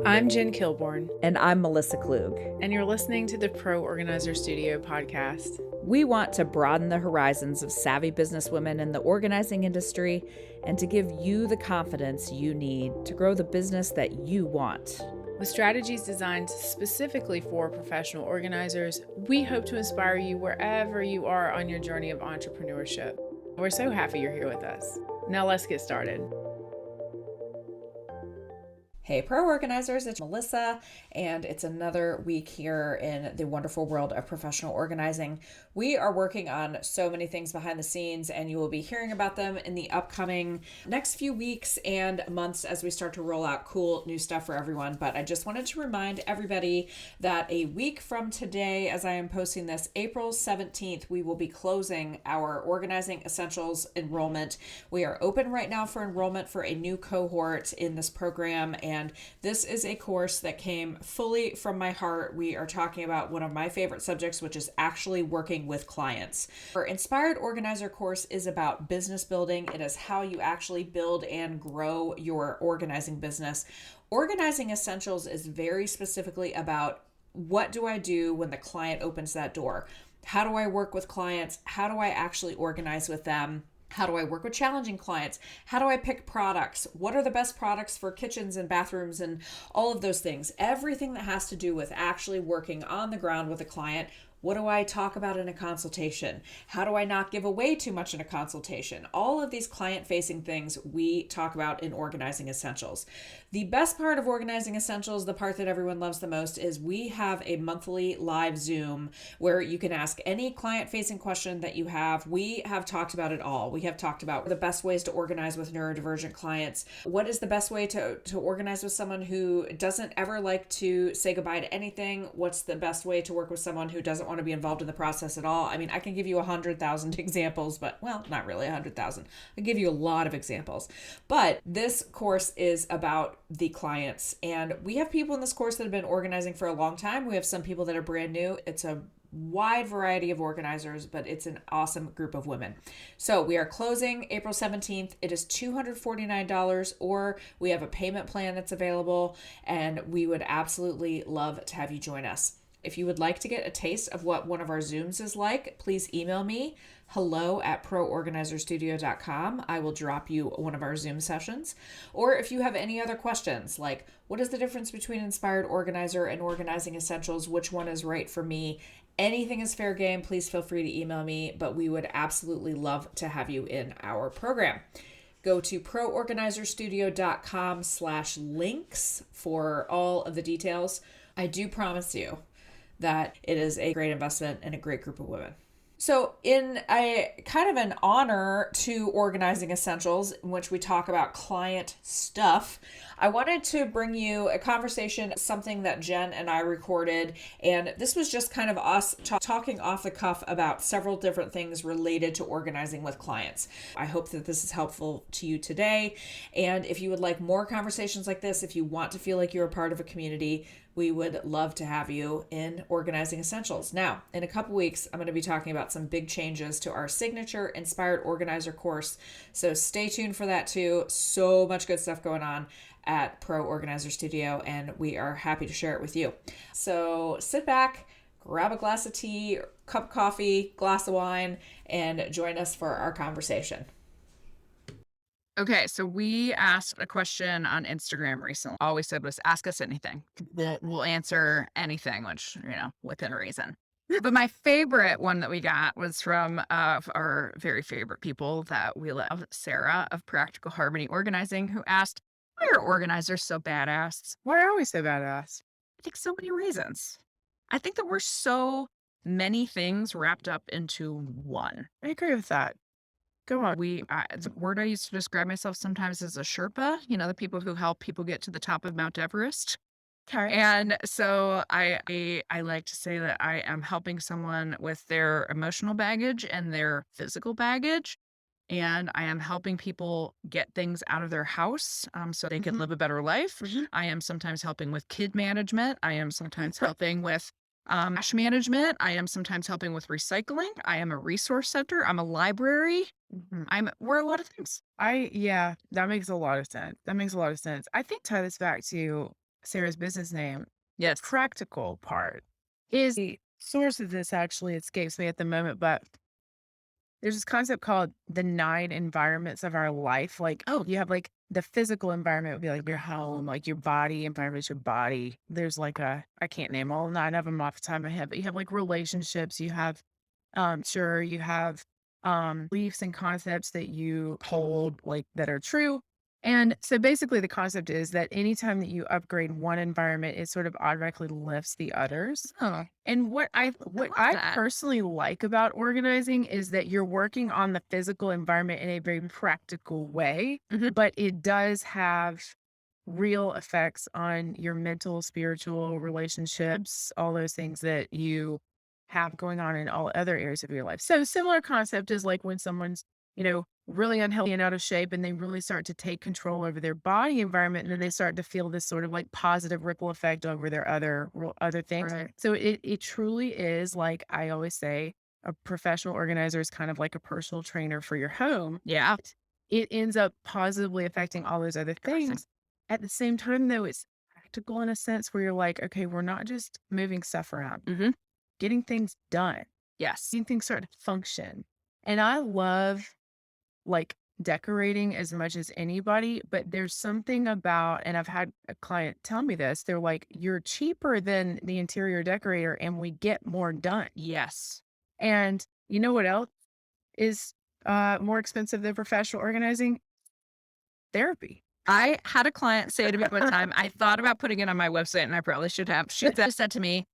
I'm Jen Kilborn, And I'm Melissa Klug. and you're listening to the Pro Organizer Studio podcast. We want to broaden the horizons of savvy businesswomen in the organizing industry and to give you the confidence you need to grow the business that you want. With strategies designed specifically for professional organizers, we hope to inspire you wherever you are on your journey of entrepreneurship. We're so happy you're here with us. Now let's get started. Hey, Pro Organizers, it's Melissa, and it's another week here in the wonderful world of professional organizing. We are working on so many things behind the scenes, and you will be hearing about them in the upcoming next few weeks and months as we start to roll out cool new stuff for everyone. But I just wanted to remind everybody that a week from today, as I am posting this, April 17th, we will be closing our Organizing Essentials enrollment. We are open right now for enrollment for a new cohort in this program, and this is a course that came fully from my heart. We are talking about one of my favorite subjects, which is actually working with clients. Our Inspired Organizer course is about business building. It is how you actually build and grow your organizing business. Organizing Essentials is very specifically about what do I do when the client opens that door? How do I work with clients? How do I actually organize with them? How do I work with challenging clients? How do I pick products? What are the best products for kitchens and bathrooms and all of those things? Everything that has to do with actually working on the ground with a client. What do I talk about in a consultation? How do I not give away too much in a consultation? All of these client-facing things we talk about in Organizing Essentials. The best part of Organizing Essentials, the part that everyone loves the most, is we have a monthly live Zoom where you can ask any client-facing question that you have. We have talked about it all. We have talked about the best ways to organize with neurodivergent clients. What is the best way to organize with someone who doesn't ever like to say goodbye to anything? What's the best way to work with someone who doesn't want to be involved in the process at all? I mean, I can give you 100,000 examples, but well, not really 100,000. I give you a lot of examples. But this course is about the clients, and we have people in this course that have been organizing for a long time. We have some people that are brand new. It's a wide variety of organizers, but it's an awesome group of women. So we are closing April 17th. It is $249, or we have a payment plan that's available, and we would absolutely love to have you join us. If you would like to get a taste of what one of our Zooms is like, please email me, hello@proorganizerstudio.com. I will drop you one of our Zoom sessions. Or if you have any other questions, like what is the difference between Inspired Organizer and Organizing Essentials? Which one is right for me? Anything is fair game. Please feel free to email me, but we would absolutely love to have you in our program. Go to proorganizerstudio.com/links for all of the details. I do promise you that it is a great investment and a great group of women. So in a kind of an honor to Organizing Essentials, in which we talk about client stuff, I wanted to bring you a conversation, something that Jen and I recorded. And this was just kind of us talking off the cuff about several different things related to organizing with clients. I hope that this is helpful to you today. And if you would like more conversations like this, if you want to feel like you're a part of a community, we would love to have you in Organizing Essentials. Now, in a couple weeks, I'm going to be talking about some big changes to our signature Inspired Organizer course. So stay tuned for that too. So much good stuff going on at Pro Organizer Studio, and we are happy to share it with you. So sit back, grab a glass of tea, cup of coffee, glass of wine, and join us for our conversation. Okay, so we asked a question on Instagram recently. All we said was, ask us anything. We'll answer anything, which, within reason. But my favorite one that we got was from our very favorite people that we love, Sarah of Practical Harmony Organizing, who asked, why are organizers so badass? Why are we so badass? I think so many reasons. I think that we're so many things wrapped up into one. I agree with that. Go on. The word I used to describe myself sometimes as a Sherpa, the people who help people get to the top of Mount Everest. Okay. And so I like to say that I am helping someone with their emotional baggage and their physical baggage. And I am helping people get things out of their house so they can live a better life. I am sometimes helping with kid management. I am sometimes helping with trash management. I am sometimes helping with recycling. I am a resource center. I'm a library. We're a lot of things. Yeah, that makes a lot of sense. I think tie this back to Sarah's business name, Yes. practical part is the source of this actually escapes me at the moment, but there's this concept called the 9 environments of our life. Like, oh, you have like the physical environment would be like your home, like your body environment is your body. There's like I can't name all 9 of them off the top of my head, but you have like relationships, you have sure you have beliefs and concepts that you hold like that are true. And so basically the concept is that anytime that you upgrade one environment, it sort of automatically lifts the others. Oh, And what love I that. personally like about organizing is that you're working on the physical environment in a very practical way, Mhm. but it does have real effects on your mental, spiritual relationships, all those things that you have going on in all other areas of your life. So similar concept is like when someone's, really unhealthy and out of shape and they really start to take control over their body environment and then they start to feel this sort of like positive ripple effect over their other things. Right. So it truly is like I always say a professional organizer is kind of like a personal trainer for your home. Yeah. It ends up positively affecting all those other things. At the same time, though, it's practical in a sense where you're like, okay, we're not just moving stuff around, Mhm. getting things done, Yes. getting things start to function. And I love like decorating as much as anybody, but there's something about, and I've had a client tell me this, they're like, you're cheaper than the interior decorator and we get more done. Yes. And you know what else is more expensive than professional organizing? Therapy. I had a client say to me one time, I thought about putting it on my website and I probably should have. She said to me,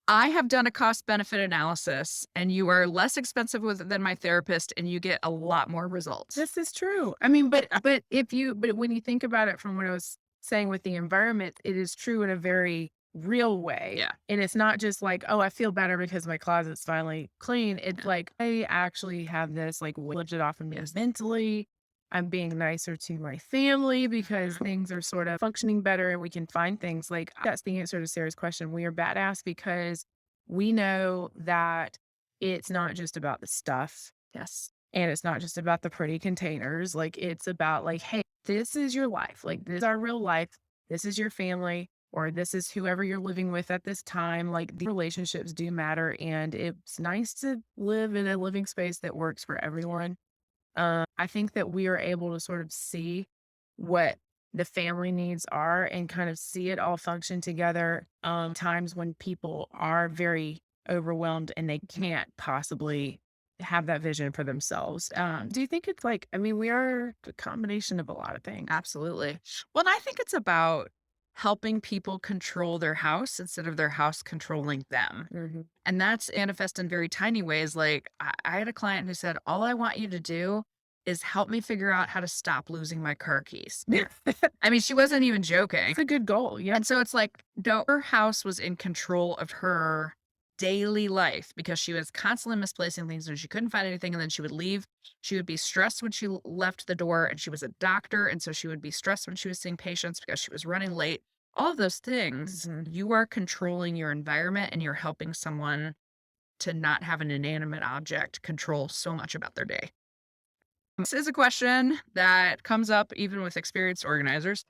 I have done a cost benefit analysis and you are less expensive than my therapist and you get a lot more results. This is true. I mean, but when you think about it from what I was saying with the environment, it is true in a very real way. Yeah. And it's not just like, oh, I feel better because my closet's finally clean. It's like I actually have this like lifted off of me mentally. I'm being nicer to my family because things are sort of functioning better and we can find things like that's the answer to Sarah's question. We are badass because we know that it's not just about the stuff. Yes. And it's not just about the pretty containers. Like, it's about, like, hey, this is your life. Like, this is our real life. This is your family, or this is whoever you're living with at this time. Like, the relationships do matter. And it's nice to live in a living space that works for everyone. I think that we are able to sort of see what the family needs are and kind of see it all function together. Times when people are very overwhelmed and they can't possibly have that vision for themselves. Do you think it's like, I mean, we are a combination of a lot of things. Absolutely. Well, and I think it's about helping people control their house instead of their house controlling them. Mhm. And that's manifest in very tiny ways. Like I had a client who said, all I want you to do is help me figure out how to stop losing my car keys. I mean, she wasn't even joking. It's a good goal. Yeah. And so it's like, no, her house was in control of her daily life because she was constantly misplacing things and she couldn't find anything. And then she would leave. She would be stressed when she left the door, and she was a doctor. And so she would be stressed when she was seeing patients because she was running late. All of those things, Mhm. you are controlling your environment and you're helping someone to not have an inanimate object control so much about their day. This is a question that comes up even with experienced organizers.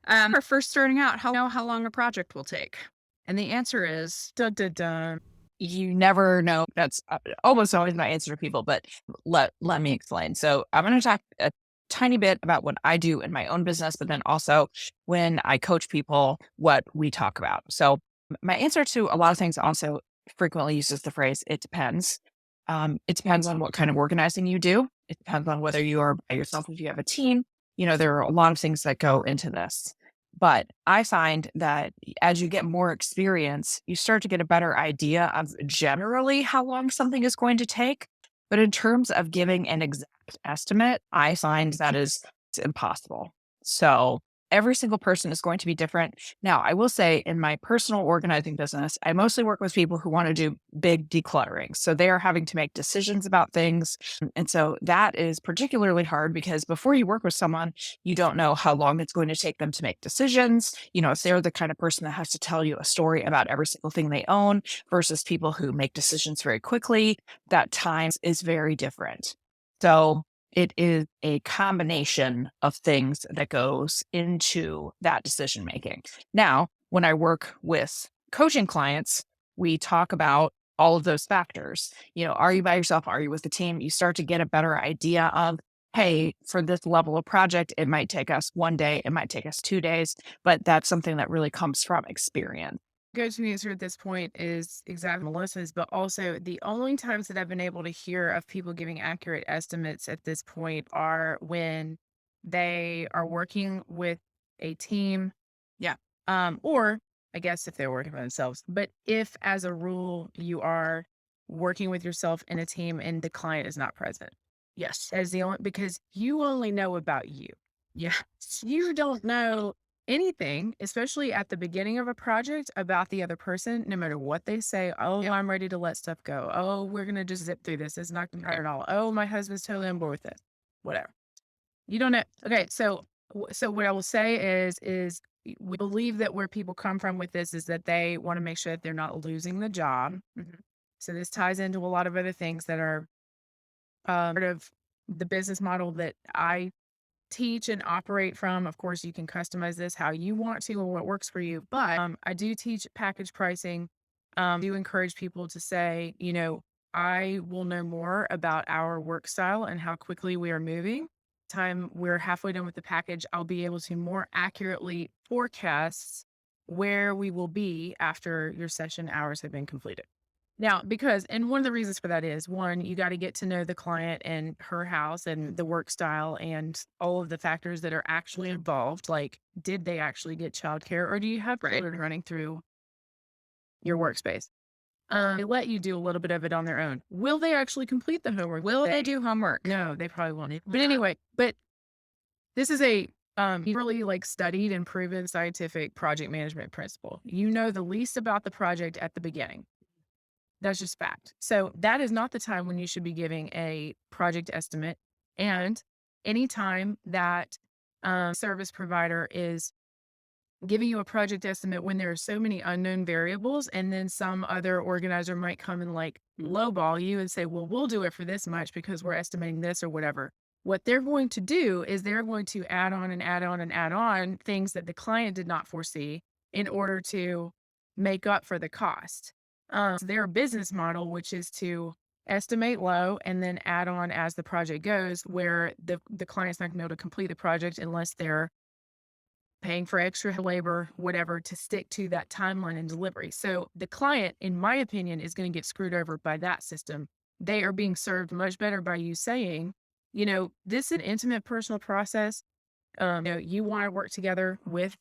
Are first starting out, how know how long a project will take? And the answer is Dun, dun, dun. You never know. That's almost always my answer to people, but let me explain. So I'm going to talk a tiny bit about what I do in my own business, but then also when I coach people, what we talk about. So my answer to a lot of things also frequently uses the phrase "it depends." It depends on what kind of organizing you do. It depends on whether you are by yourself, if you have a team. There are a lot of things that go into this. But I find that as you get more experience, you start to get a better idea of generally how long something is going to take. But in terms of giving an exact estimate, I find that is impossible. So every single person is going to be different. Now, I will say in my personal organizing business, I mostly work with people who want to do big decluttering. So they are having to make decisions about things. And so that is particularly hard because before you work with someone, you don't know how long it's going to take them to make decisions. If they're the kind of person that has to tell you a story about every single thing they own versus people who make decisions very quickly, that time is very different. So It is a combination of things that goes into that decision making. Now, when I work with coaching clients, we talk about all of those factors. Are you by yourself? Are you with a team? You start to get a better idea of, hey, for this level of project, it might take us 1 day, it might take us 2 days, but that's something that really comes from experience. Go-to answer at this point is exactly Melissa's, but also the only times that I've been able to hear of people giving accurate estimates at this point are when they are working with a team. Yeah. Or I guess if they're working by themselves, but if as a rule you are working with yourself in a team and the client is not present. Yes. As the only because you only know about you. Yeah. You don't know anything, especially at the beginning of a project, about the other person, no matter what they say. Oh, I'm ready to let stuff go. Oh, we're going to just zip through this. It's not going to hurt at all. Oh, my husband's totally on board with this. Whatever. You don't know. Okay. So what I will say is we believe that where people come from with this is that they want to make sure that they're not losing the job. So this ties into a lot of other things that are part of the business model that I teach and operate from. Of course, you can customize this how you want to or what works for you. But I do teach package pricing. Do encourage people to say, I will know more about our work style and how quickly we are moving. Time we're halfway done with the package, I'll be able to more accurately forecast where we will be after your session hours have been completed. Now, and one of the reasons for that is one, you got to get to know the client and her house and the work style and all of the factors that are actually involved. Like, did they actually get childcare or do you have children running through your workspace? They let you do a little bit of it on their own. Will they actually complete the homework? Will they do homework? No, they probably won't. But anyway, this is a really like studied and proven scientific project management principle. You know the least about the project at the beginning. That's just fact. So that is not the time when you should be giving a project estimate. And anytime that service provider is giving you a project estimate when there are so many unknown variables, and then some other organizer might come and like lowball you and say, well, we'll do it for this much because we're estimating this or whatever. What they're going to do is they're going to add on and add on and add on things that the client did not foresee in order to make up for the cost. Their business model, which is to estimate low and then add on as the project goes, where the client's not going to be able to complete the project unless they're paying for extra labor, whatever, to stick to that timeline and delivery. So the client, in my opinion, is going to get screwed over by that system. They are being served much better by you saying, this is an intimate personal process. You want to work together with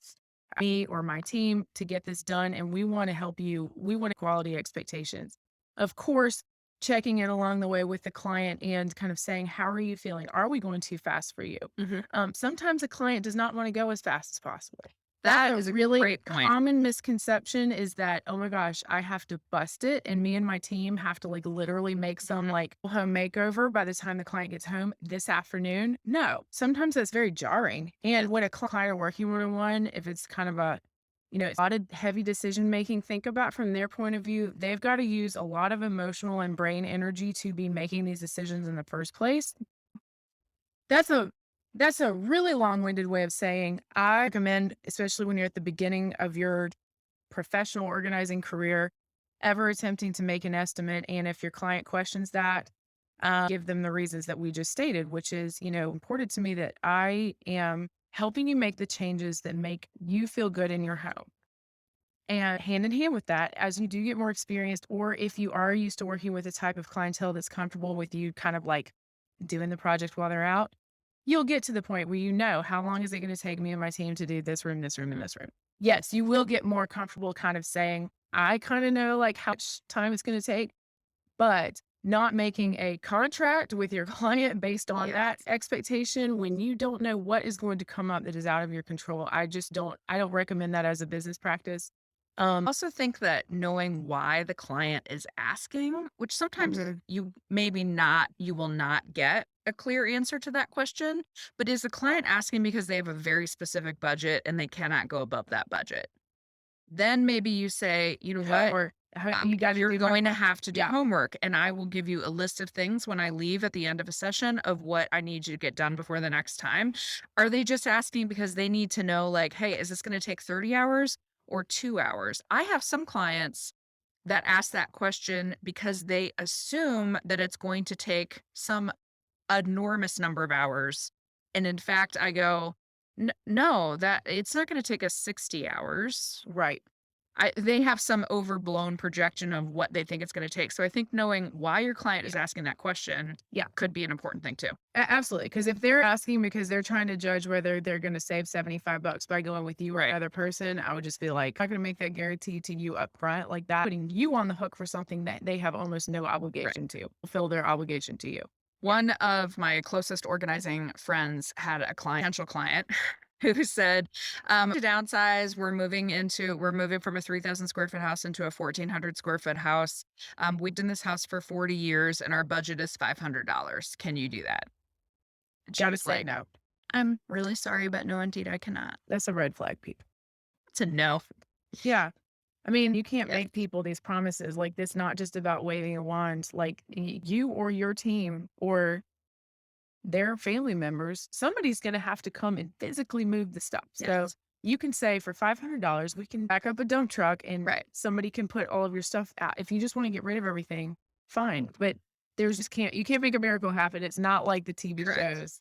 me or my team to get this done, and we want to help you. We want quality expectations. Of course, checking in along the way with the client and kind of saying, how are you feeling? Are we going too fast for you? Sometimes a client does not want to go as fast as possible. That That's is a a really great point. common misconception is that, oh my gosh, I have to bust it. And me and my team have to like literally make some like home makeover by the time the client gets home this afternoon. No, sometimes that's very jarring. And when a client are working one-on-one, if it's kind of it's a lot of heavy decision making, think about from their point of view, they've got to use a lot of emotional and brain energy to be making these decisions in the first place. That's a really long-winded way of saying I recommend, especially when you're at the beginning of your professional organizing career, ever attempting to make an estimate. And if your client questions that, give them the reasons that we just stated, which is, important to me that I am helping you make the changes that make you feel good in your home. And hand in hand with that, as you do get more experienced, or if you are used to working with a type of clientele that's comfortable with you kind of like doing the project while they're out, you'll get to the point where how long is it going to take me and my team to do this room, this room, and this room. Yes, you will get more comfortable kind of saying, I kind of know like how much time it's going to take, but not making a contract with your client based on that expectation when you don't know what is going to come up that is out of your control. I don't recommend that as a business practice. I also think that knowing why the client is asking, which sometimes you will not get a clear answer to that question, but is the client asking because they have a very specific budget and they cannot go above that budget? Then maybe you say, you know what, or You got You're to going to have to do Yeah. homework, and I will give you a list of things when I leave at the end of a session of what I need you to get done before the next time. Are they just asking because they need to know, like, hey, is this going to take 30 hours or 2 hours? I have some clients that ask that question because they assume that it's going to take some enormous number of hours. And in fact, I go, no, that it's not going to take us 60 hours. Right. They have some overblown projection of what they think it's going to take. So I think knowing why your client is asking that question, could be an important thing too. Absolutely. Because if they're asking because they're trying to judge whether they're going to save $75 by going with you or Right. another person, I would just be like, I'm not going to make that guarantee to you up front like that, putting you on the hook for something that they have almost no obligation to fulfill their obligation to you. One of my closest organizing friends had a potential client who said, to downsize, we're moving from a 3,000 square foot house into a 1,400 square foot house. We've done this house for 40 years and our budget is $500. Can you do that? Gotta say no. I'm really sorry, but no, indeed, I cannot. That's a red flag, people. It's a no. Yeah. I mean, you can't make people these promises. Like, this not just about waving a wand. Like, you or your team or their family members, somebody's going to have to come and physically move the stuff. So you can say for $500, we can back up a dump truck and somebody can put all of your stuff out. If you just want to get rid of everything, fine. But you can't make a miracle happen. It's not like the TV shows.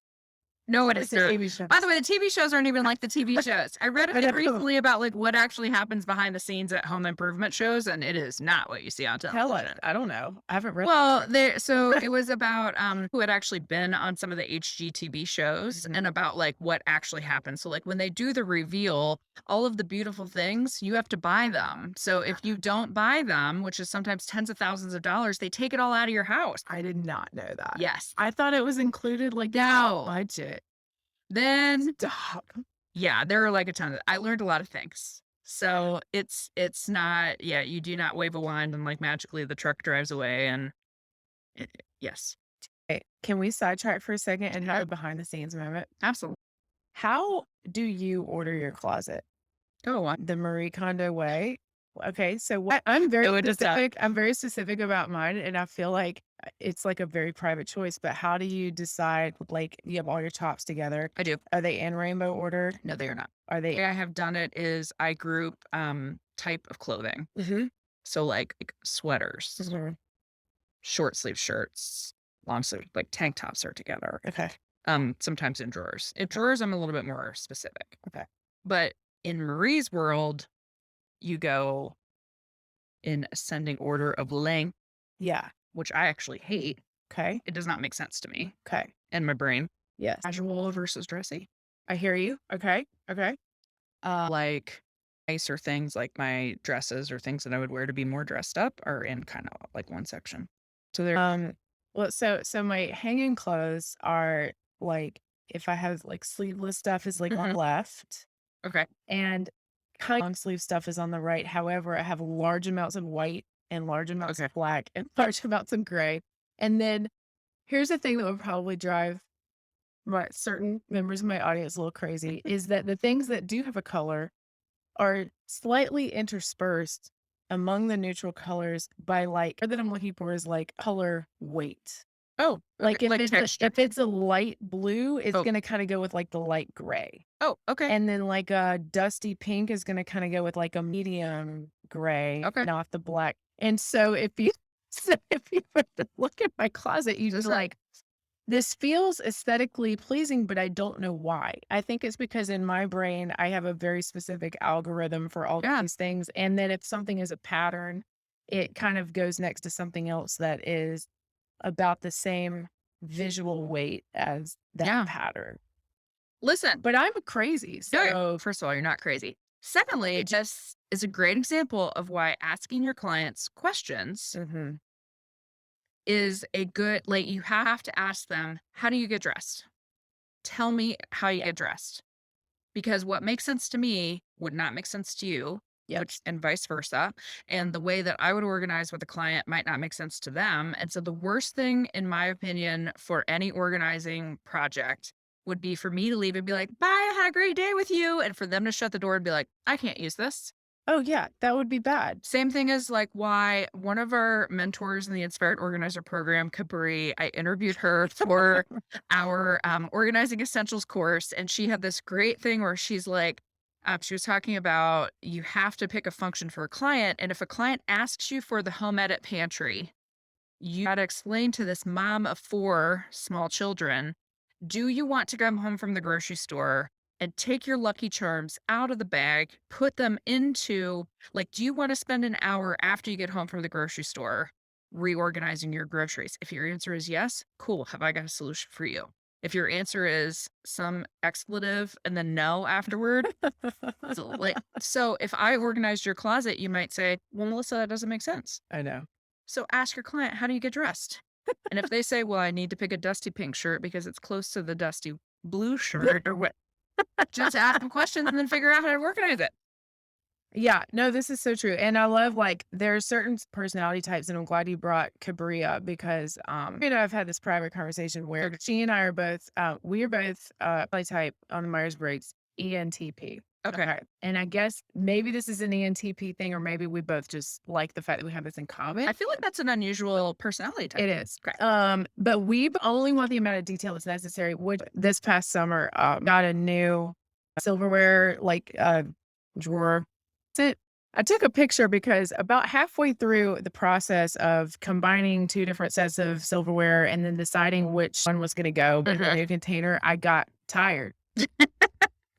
No, it It's is. a TV show. By the way, the TV shows aren't even like the TV shows. I read a bit recently about like what actually happens behind the scenes at home improvement shows, and it is not what you see on television. Hell, I don't know. I haven't read. Well, so it was about who had actually been on some of the HGTV shows and about like what actually happens. So like when they do the reveal, all of the beautiful things, you have to buy them. So if you don't buy them, which is sometimes tens of thousands of dollars, they take it all out of your house. I did not know that. Yes. I thought it was included like No. budget. Then Stop. yeah, there are like a ton of, I learned a lot of things. So it's not, you do not wave a wand and like magically the truck drives away and yes. Okay. Can we sidetrack for a second and have a behind the scenes moment? Absolutely. How do you order your closet? Go on. The Marie Kondo way. Okay, so I'm very specific. I'm very specific about mine, and I feel like it's like a very private choice. But how do you decide? Like, you have all your tops together. I do. Are they in rainbow order? No, they are not. Are they? The way I have done it is I group type of clothing. So like sweaters, short sleeve shirts, long sleeve, like tank tops are together. Okay. Sometimes in drawers. In drawers, I'm a little bit more specific. Okay. But in Marie's world, you go in ascending order of length. Yeah. Which I actually hate. Okay. It does not make sense to me. Okay. In my brain. Yes. Casual versus dressy. I hear you. Okay. Okay. Like nicer things like my dresses or things that I would wear to be more dressed up are in kind of like one section. So they're well, so my hanging clothes are like, if I have like sleeveless stuff is like on the left. Okay. And kind of long sleeve stuff is on the right. However, I have large amounts of white and large amounts of black and large amounts of gray. And then here's the thing that would probably drive certain members of my audience a little crazy is that the things that do have a color are slightly interspersed among the neutral colors by like, that I'm looking for is like color weight. Oh, like okay. if it's a light blue, it's going to kind of go with like the light gray. Oh, okay. And then like a dusty pink is going to kind of go with like a medium gray, not the black. And so if you were to look at my closet, you just like, this feels aesthetically pleasing, but I don't know why. I think it's because in my brain, I have a very specific algorithm for all these things. And then if something is a pattern, it kind of goes next to something else that is about the same visual weight as that pattern. Listen, but I'm crazy. So first of all, you're not crazy. Secondly, it just is a great example of why asking your clients questions is a good, like, you have to ask them, how do you get dressed? Tell me how you get dressed. Because what makes sense to me would not make sense to you. And vice versa. And the way that I would organize with a client might not make sense to them. And so the worst thing, in my opinion, for any organizing project would be for me to leave and be like, bye, I had a great day with you. And for them to shut the door and be like, I can't use this. Oh, yeah, that would be bad. Same thing as like why one of our mentors in the Inspired Organizer program, Capri, I interviewed her for our organizing essentials course. And she had this great thing where she's like, she was talking about you have to pick a function for a client. And if a client asks you for the home edit pantry, you got to explain to this mom of 4 small children, do you want to come home from the grocery store and take your Lucky Charms out of the bag, put them into, like, do you want to spend an hour after you get home from the grocery store reorganizing your groceries? If your answer is yes, cool. Have I got a solution for you? If your answer is some expletive and then no afterward, so if I organized your closet, you might say, well, Melissa, that doesn't make sense. I know. So ask your client, how do you get dressed? And if they say, well, I need to pick a dusty pink shirt because it's close to the dusty blue shirt or what, just ask them questions and then figure out how to organize it. Yeah, no, this is so true. And I love like there are certain personality types, and I'm glad you brought Cabri up because I've had this private conversation where she and I are both we are both type on the Myers-Briggs ENTP. Okay. And I guess maybe this is an ENTP thing, or maybe we both just like the fact that we have this in common. I feel like that's an unusual personality type. It is. Okay. But we only want the amount of detail that's necessary. Which this past summer got a new silverware drawer. I took a picture because about halfway through the process of combining 2 different sets of silverware and then deciding which one was going to go in the new container, I got tired.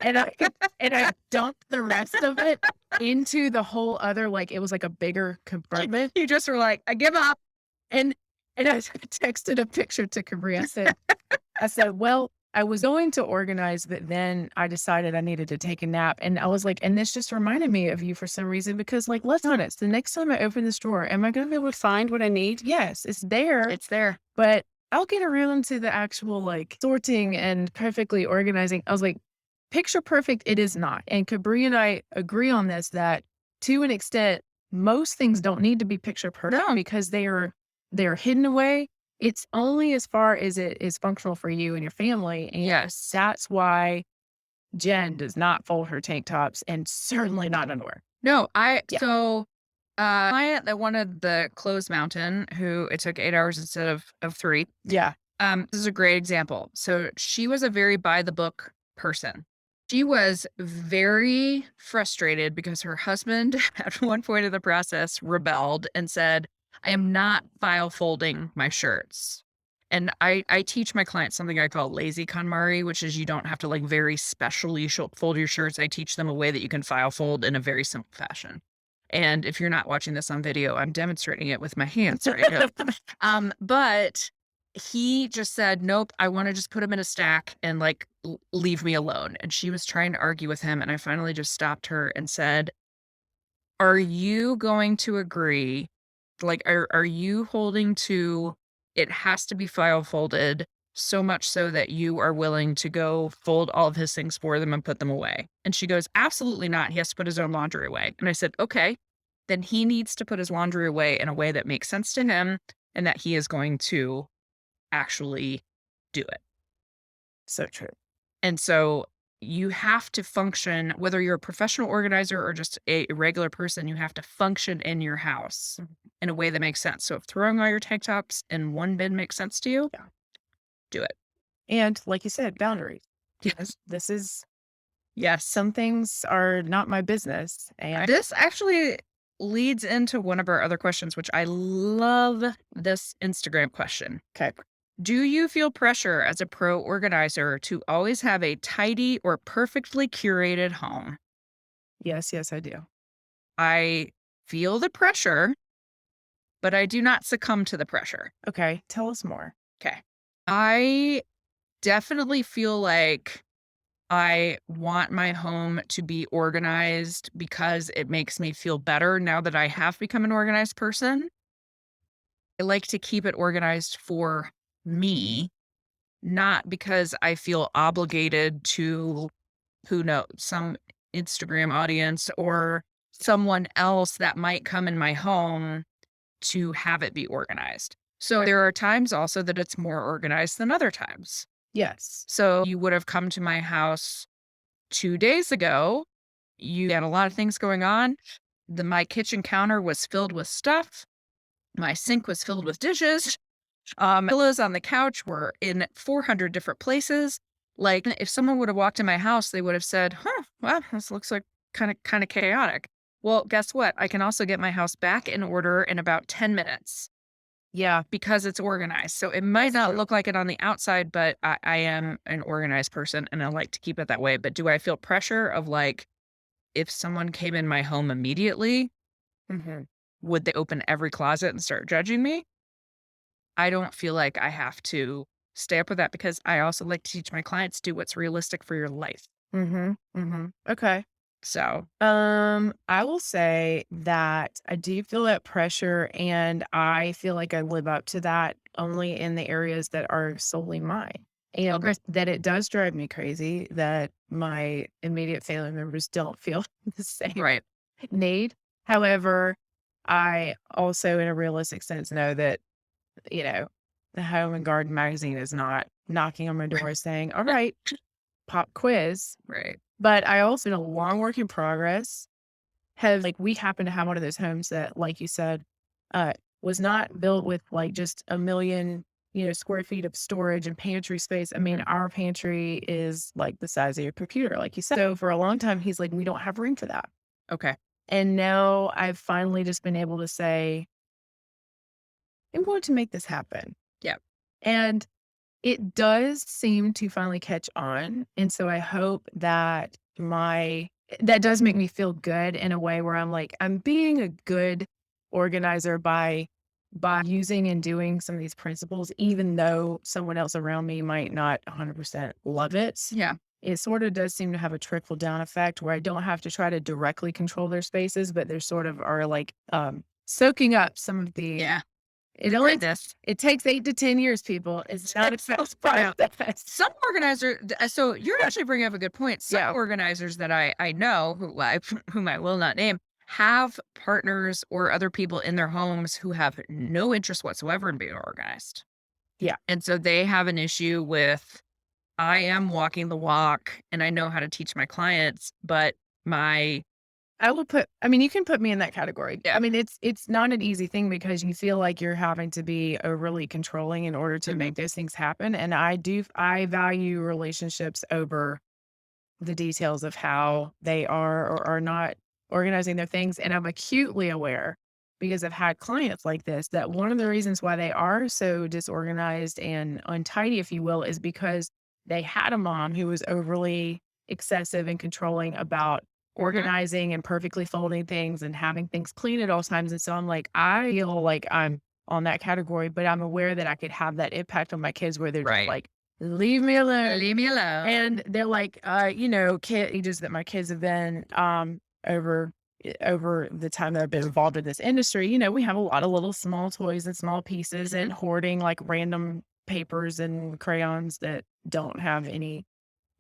And I dumped the rest of it into the whole other, like, it was like a bigger compartment. You just were like, I give up. And I texted a picture to Cabri. I said, well, I was going to organize, but then I decided I needed to take a nap. And I was like, and this just reminded me of you for some reason, because like, let's be honest, the next time I open this drawer, am I going to be able to find what I need? Yes, it's there. It's there. But I'll get around to the actual like sorting and perfectly organizing. I was like, picture perfect, it is not. And Cabri and I agree on this, that to an extent, most things don't need to be picture perfect because they're hidden away. It's only as far as it is functional for you and your family. And yes, that's why Jen does not fold her tank tops, and certainly not underwear. No, so client that wanted the clothes mountain, who it took 8 hours instead of 3. Yeah. This is a great example. So she was a very by the book person. She was very frustrated because her husband at one point in the process rebelled and said, I am not file folding my shirts. And I teach my clients something I call lazy KonMari, which is you don't have to like very specially fold your shirts. I teach them a way that you can file fold in a very simple fashion. And if you're not watching this on video, I'm demonstrating it with my hands right now. But he just said, nope, I want to just put them in a stack and like leave me alone. And she was trying to argue with him. And I finally just stopped her and said, are you going to agree? Like, are you holding to it has to be file folded so much so that you are willing to go fold all of his things for them and put them away? And she goes, absolutely not. He has to put his own laundry away. And I said, okay, then he needs to put his laundry away in a way that makes sense to him and that he is going to actually do it. So true. And so you have to function, whether you're a professional organizer or just a regular person, you have to function in your house in a way that makes sense. So if throwing all your tank tops in one bin makes sense to you, do it. And like you said, boundaries. Yes. This is, yes, some things are not my business. And this actually leads into one of our other questions, which I love this Instagram question. Okay. Do you feel pressure as a pro organizer to always have a tidy or perfectly curated home? Yes, I do. I feel the pressure, but I do not succumb to the pressure. Okay. Tell us more. Okay. I definitely feel like I want my home to be organized because it makes me feel better now that I have become an organized person. I like to keep it organized for me, not because I feel obligated to, who knows, some Instagram audience or someone else that might come in my home to have it be organized. So there are times also that it's more organized than other times. Yes. So you would have come to my house 2 days ago You had a lot of things going on. My kitchen counter was filled with stuff. My sink was filled with dishes. Pillows on the couch were in 400 different places. Like, if someone would have walked in my house, they would have said, "Huh, well, this looks like kind of chaotic." Well, guess what? I can also get my house back in order in about 10 minutes. Yeah, because it's organized. So it might not look like it on the outside, but I am an organized person and I like to keep it that way. But do I feel pressure of like, if someone came in my home immediately, would they open every closet and start judging me? I don't feel like I have to stay up with that because I also like to teach my clients do what's realistic for your life. Okay. So, I will say that I do feel that pressure, and I feel like I live up to that only in the areas that are solely mine. And okay. that it does drive me crazy that my immediate family members don't feel the same Right. need. However, I also, in a realistic sense, know that, you know, the Home and Garden magazine is not knocking on my door saying, all right, pop quiz. Right. But I also know long work in progress have like we happen to have one of those homes that, like you said, uh, was not built with like just a million, square feet of storage and pantry space. I mean, our pantry is like the size of your computer, like you said. So for a long time, he's like, we don't have room for that. Okay. And now I've finally just been able to say, I'm going to make this happen. Yeah. And it does seem to finally catch on, and so I hope that that does make me feel good in a way where I'm like, I'm being a good organizer by using and doing some of these principles, even though someone else around me might not 100% love it. Yeah. It sort of does seem to have a trickle down effect where I don't have to try to directly control their spaces, but they're sort of are like soaking up some of the Yeah. it it takes 8 to 10 years, people. It's not a fast process. Some so you're actually bringing up a good point. Some Yeah. organizers that I know whom I will not name have partners or other people in their homes who have no interest whatsoever in being organized. Yeah. And so they have an issue with, I am walking the walk and I know how to teach my clients, but my I mean, you can put me in that category. Yeah. I mean, it's not an easy thing because you feel like you're having to be overly controlling in order to make those things happen. And I value relationships over the details of how they are or are not organizing their things. And I'm acutely aware because I've had clients like this that one of the reasons why they are so disorganized and untidy, if you will, is because they had a mom who was overly excessive and controlling about organizing and perfectly folding things and having things clean at all times. And so I'm like, I feel like I'm on that category, but I'm aware that I could have that impact on my kids where they're just Right. like, leave me alone. leave me alone. And they're like, kid ages that my kids have been over over the time that I've been involved in this industry, we have a lot of little small toys and small pieces and hoarding like random papers and crayons that don't have any,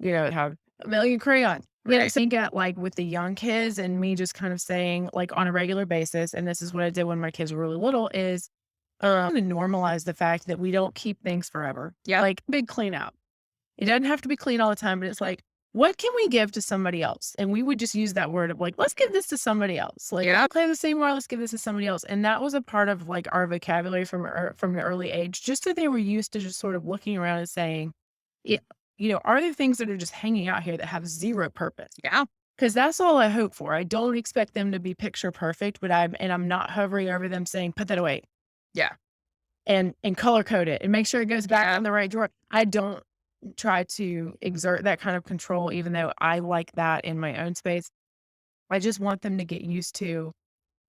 have a million crayons. Yeah, Right. so you get like with the young kids and me just kind of saying like on a regular basis, and this is what I did when my kids were really little, is to normalize the fact that we don't keep things forever. Yeah. Like big clean out. It doesn't have to be clean all the time, but it's like, what can we give to somebody else? And we would just use that word of like, let's give this to somebody else. Like, Yeah. play the same role, let's give this to somebody else. And that was a part of like our vocabulary from an early age, just so they were used to just sort of looking around and saying, yeah, are there things that are just hanging out here that have zero purpose? Yeah. Because that's all I hope for. I don't expect them to be picture perfect, but I'm not hovering over them saying, put that away. Yeah. And color code it and make sure it goes back in the right drawer. I don't try to exert that kind of control, even though I like that in my own space. I just want them to get used to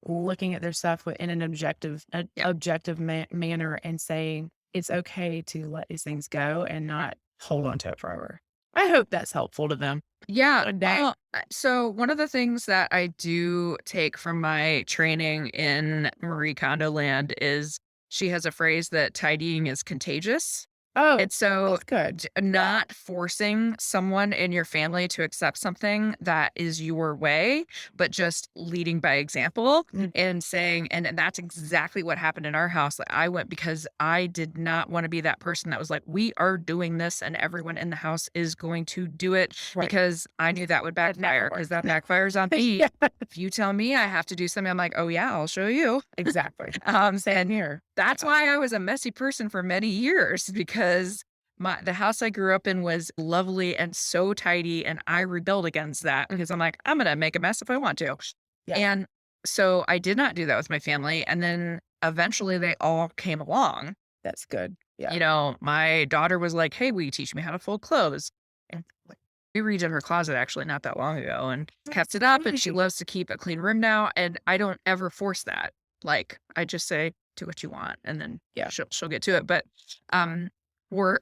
looking at their stuff in an objective manner and saying it's okay to let these things go and not hold on to it forever. I hope that's helpful to them. Yeah. Well, So one of the things that I do take from my training in Marie Kondo land is she has a phrase that tidying is contagious. Oh, And so that's good. not forcing someone in your family to accept something that is your way, but just leading by example Mm. and saying, and that's exactly what happened in our house. Like I went because I did not want to be that person that was like, we are doing this and everyone in the house is going to do it Right. because I knew that would That never backfire because that works. backfires on me. Yeah, If you tell me I have to do something, I'm like, oh yeah, I'll show you. exactly. Same And here. that's why I was a messy person for many years because the house I grew up in was lovely and so tidy, and I rebelled against that because I'm like, I'm gonna make a mess if I want to. Yeah. And so I did not do that with my family. And then eventually they all came along. That's good. Yeah. You know, my daughter was like, hey, will you teach me how to fold clothes? And like, we redid her closet actually not that long ago and kept it up. And she loves to keep a clean room now. And I don't ever force that. Like I just say, do what you want, and then Yeah. she'll get to it. But we're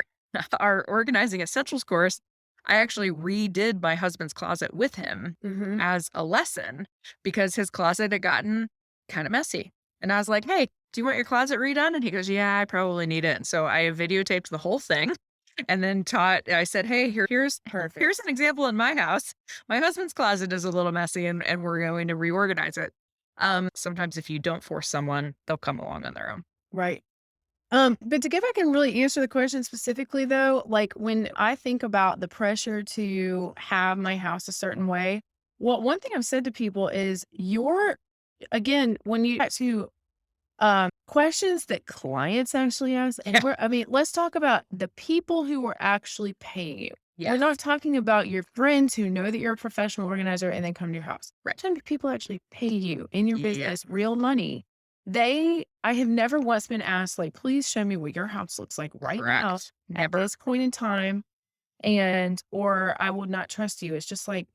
our organizing essentials course, I actually redid my husband's closet with him Mhm. as a lesson because his closet had gotten kind of messy. And I was like, hey, do you want your closet redone? And he goes, yeah, I probably need it. And so I videotaped the whole thing and then I said, hey, here's Perfect. an example in my house. My husband's closet is a little messy and we're going to reorganize it. Sometimes if you don't force someone, they'll come along on their own. Right. But to go back and really answer the question specifically though, like when I think about the pressure to have my house a certain way, well, one thing I've said to people is again, when you get to questions that clients actually ask, and I mean, let's talk about the people who are actually paying you. We're Yes. not talking about your friends who know that you're a professional organizer and then come to your house. Right. We're talking about people actually pay you in your Yeah. business real money. I have never once been asked, like, please show me what your house looks like right now Correct. at Never. this point in time. Or I will not trust you. It's just like,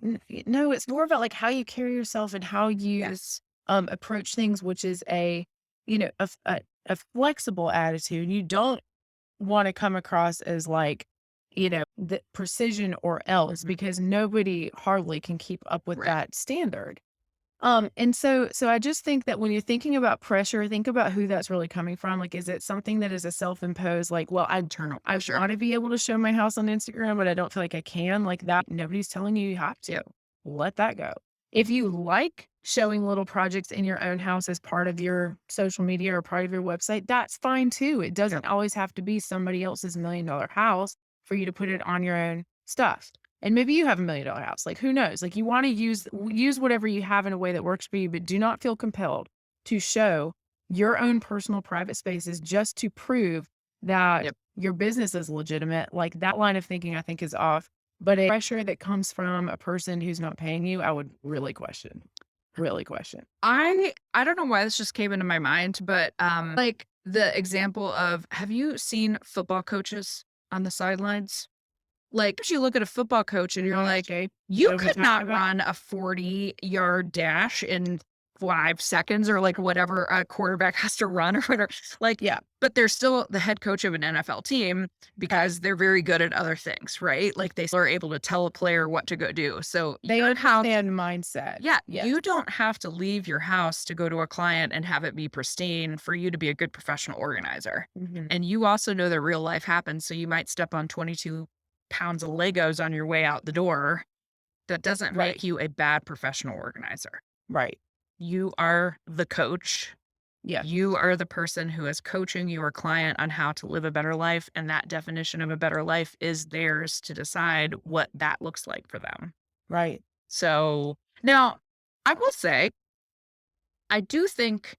no, it's more about like how you carry yourself and how you Yes. approach things, which is a flexible attitude. You don't want to come across as like, the precision or else Mhm. because nobody hardly can keep up with Right. that standard. And so I just think that when you're thinking about pressure, think about who that's really coming from. Like, is it something that is a self-imposed, like, well, Internal I pressure. want to be able to show my house on Instagram, but I don't feel like I can. Like that, nobody's telling you you have to. Let that go. If you like showing little projects in your own house as part of your social media or part of your website, that's fine too. It doesn't always have to be somebody else's $1 million house for you to put it on your own stuff. And maybe you have $1 million house. Like who knows? Like you want to use whatever you have in a way that works for you, but do not feel compelled to show your own personal private spaces just to prove that Yep. your business is legitimate. Like that line of thinking I think is off. But a pressure that comes from a person who's not paying you, I would really question. Really question. I don't know why this just came into my mind, but like the example of have you seen football coaches on the sidelines? Like if you look at a football coach and you're like, Okay. you What are we could talking not about? run a 40-yard dash in 5 seconds or like whatever a quarterback has to run or whatever. Like, Yeah. but they're still the head coach of an NFL team because they're very good at other things, right? Like they still are able to tell a player what to go do. So They your house, understand mindset. yeah, Yes. you don't have to leave your house to go to a client and have it be pristine for you to be a good professional organizer. Mhm. And you also know that real life happens. So you might step on 22 pounds of Legos on your way out the door. That doesn't Right. make you a bad professional organizer. Right. You are the coach. Yeah. You are the person who is coaching your client on how to live a better life. And that definition of a better life is theirs to decide what that looks like for them. Right. So now I will say, I do think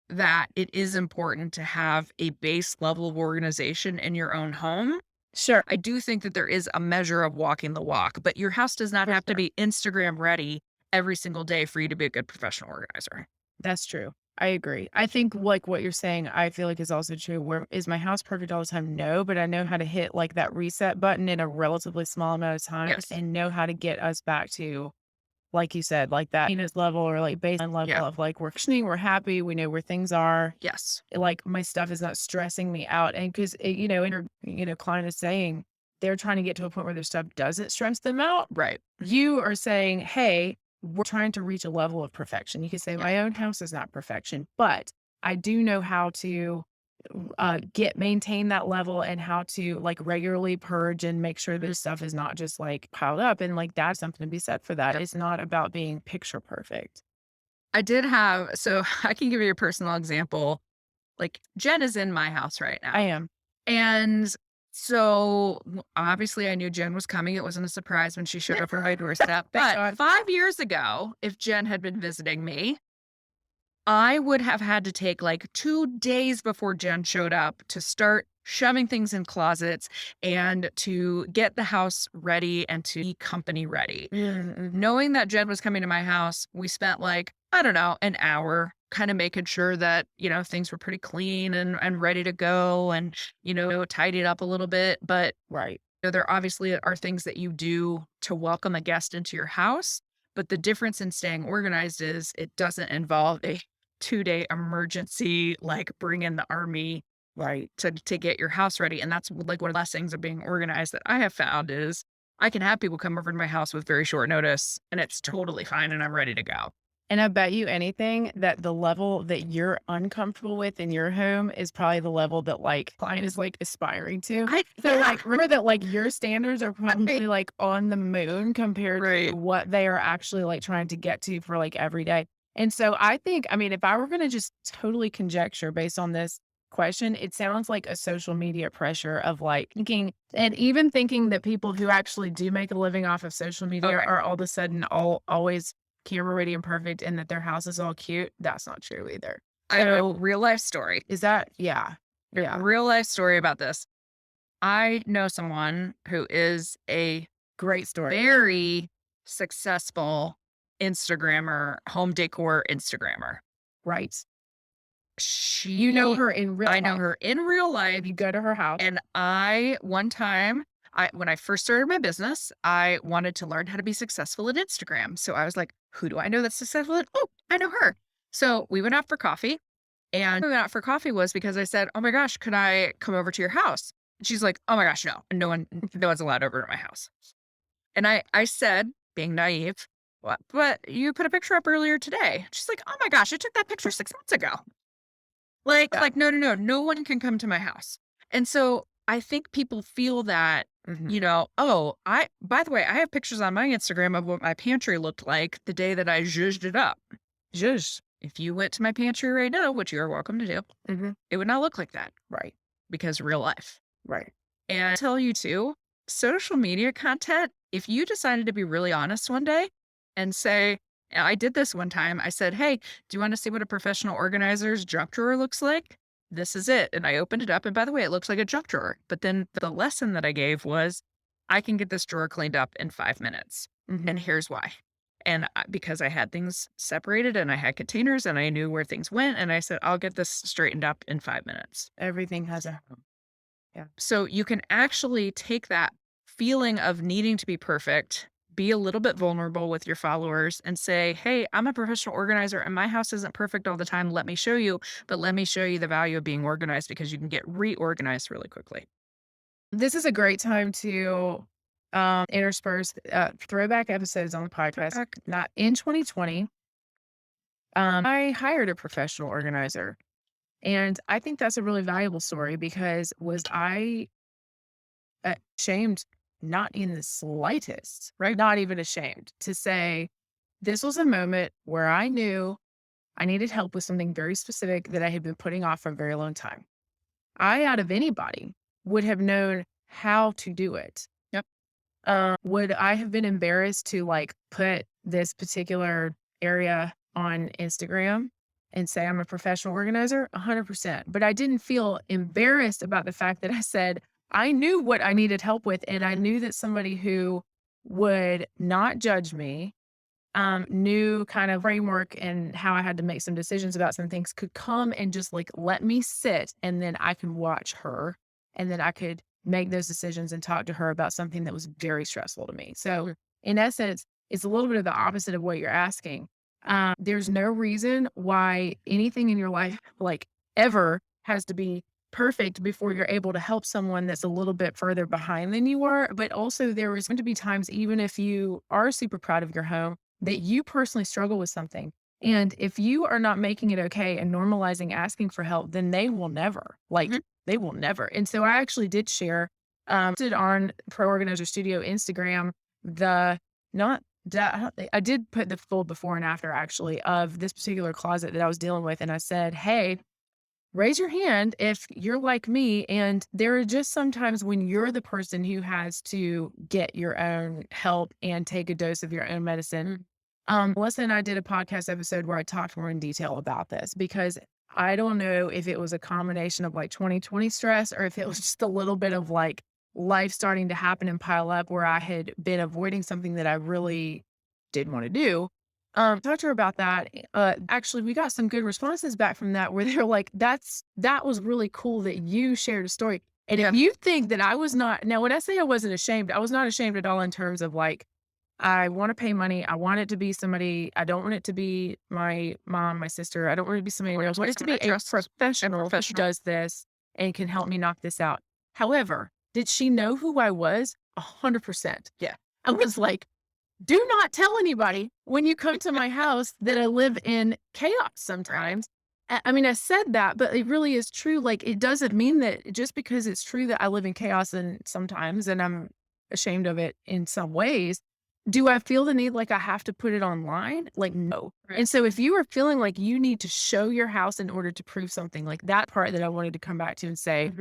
that it is important to have a base level of organization in your own home. Sure. I do think that there is a measure of walking the walk, but your house does not For have to sure. be Instagram ready every single day for you to be a good professional organizer. That's true. I agree. I think like what you're saying, I feel like is also true. Where is my house perfect all the time? No, but I know how to hit like that reset button in a relatively small amount of time Yes. and know how to get us back to, like you said, like that maintenance level or like baseline level Yeah. of like we're functioning, we're happy, we know where things are. Yes. Like my stuff is not stressing me out. And because, and client is saying they're trying to get to a point where their stuff doesn't stress them out. Right. You are saying, hey, we're trying to reach a level of perfection. You could say, Yeah. my own house is not perfection, but I do know how to maintain that level and how to like regularly purge and make sure this stuff is not just like piled up. And like that's something to be said for that. It's not about being picture perfect. I did have, so I can give you a personal example. Like Jen is in my house right I now. am. And so obviously I knew Jen was coming. It wasn't a surprise when she showed up at my doorstep. But God. 5 years ago, if Jen had been visiting me, I would have had to take like 2 days before Jen showed up to start shoving things in closets and to get the house ready and to be company ready. Knowing that Jen was coming to my house, we spent like, I don't know, an hour kind of making sure that, things were pretty clean and ready to go and, tidied up a little bit. But Right. there obviously are things that you do to welcome a guest into your house. But the difference in staying organized is it doesn't involve a 2-day emergency, like bring in the army Right. to get your house ready. And that's like one of the blessings of being organized that I have found is I can have people come over to my house with very short notice and it's totally fine and I'm ready to go. And I bet you anything that the level that you're uncomfortable with in your home is probably the level that like client is like aspiring to. So like remember that like your standards are probably like on the moon compared to what they are actually like trying to get to for like every day. And so I think, I mean, if I were going to just totally conjecture based on this question, it sounds like a social media pressure of like thinking and even thinking that people who actually do make a living off of social media are all of a sudden always camera ready and perfect and that their house is all cute. That's not true either. I know real life story. Is that yeah. Real life story about this. I know someone who is a Great story. very successful Instagrammer, home decor Instagrammer. Right. You know her in real I know her in real life. You go to her house. And one time, when I first started my business, I wanted to learn how to be successful at Instagram. So I was like, who do I know that's successful at? Oh, I know her. So we went out for coffee. And we went out for coffee was because I said, oh my gosh, could I come over to your house? And she's like, oh my gosh, no. No one's allowed over to my house. And I said, being naive, what? But you put a picture up earlier today. She's like, oh my gosh, I took that picture 6 months ago. No one can come to my house. And so I think people feel that, by the way, I have pictures on my Instagram of what my pantry looked like the day that I zhuzhed it up. Zhuzh. If you went to my pantry right now, which you are welcome to do, it would not look like that. Right. Because real life. Right. And I tell you too, social media content, if you decided to be really honest one day and say, I did this one time. I said, hey, do you want to see what a professional organizer's junk drawer looks like? This is it. And I opened it up. And by the way, it looks like a junk drawer. But then the lesson that I gave was I can get this drawer cleaned up in 5 minutes. And here's why. And because I had things separated and I had containers and I knew where things went. And I said, I'll get this straightened up in 5 minutes. Everything has a home. Yeah. So you can actually take that feeling of needing to be perfect, be a little bit vulnerable with your followers and say, hey, I'm a professional organizer and my house isn't perfect all the time. Let me show you, but let me show you the value of being organized because you can get reorganized really quickly. This is a great time to intersperse throwback episodes on the podcast. Not in 2020. I hired a professional organizer. And I think that's a really valuable story because was I ashamed? Not in the slightest, right? Not even ashamed to say, this was a moment where I knew I needed help with something very specific that I had been putting off for a very long time. I, out of anybody, would have known how to do it. Yep. Would I have been embarrassed to like put this particular area on Instagram and say I'm a professional organizer? 100%. But I didn't feel embarrassed about the fact that I said, I knew what I needed help with, and I knew that somebody who would not judge me, knew kind of framework and how I had to make some decisions about some things could come and just like let me sit, and then I could watch her, and then I could make those decisions and talk to her about something that was very stressful to me. So in essence, it's a little bit of the opposite of what you're asking. There's no reason why anything in your life, like ever, has to be perfect before you're able to help someone that's a little bit further behind than you are. But also there is going to be times, even if you are super proud of your home, that you personally struggle with something. And if you are not making it okay and normalizing asking for help, then they will never, like, they will never. And so I actually did share, did on Pro Organizer Studio Instagram, the not that I don't think I did put the full before and after actually of this particular closet that I was dealing with. And I said, hey, raise your hand if you're like me. And there are just sometimes when you're the person who has to get your own help and take a dose of your own medicine. Melissa and I did a podcast episode where I talked more in detail about this because I don't know if it was a combination of like 2020 stress or if it was just a little bit of like life starting to happen and pile up where I had been avoiding something that I really did want to do. Talked to her about that. Actually, we got some good responses back from that where they're like, that was really cool that you shared a story. And if you think that I was not, now when I say I wasn't ashamed, I was not ashamed at all in terms of like, I want to pay money. I want it to be somebody. I don't want it to be my mom, my sister. I don't want it to be somebody else. I want it to be a professional who does this and can help me knock this out. However, did she know who I was? 100%. Yeah. I was like, do not tell anybody when you come to my house that I live in chaos sometimes. I mean, I said that, but it really is true. Like, it doesn't mean that just because it's true that I live in chaos and sometimes, and I'm ashamed of it in some ways, do I feel the need like I have to put it online? Like, no. And so if you are feeling like you need to show your house in order to prove something, like that part that I wanted to come back to and say,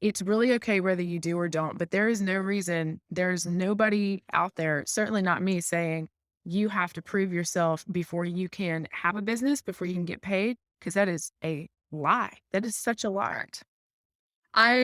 it's really okay whether you do or don't, but there is no reason, there's nobody out there, certainly not me, saying you have to prove yourself before you can have a business, before you can get paid, because that is a lie. That is such a lie. I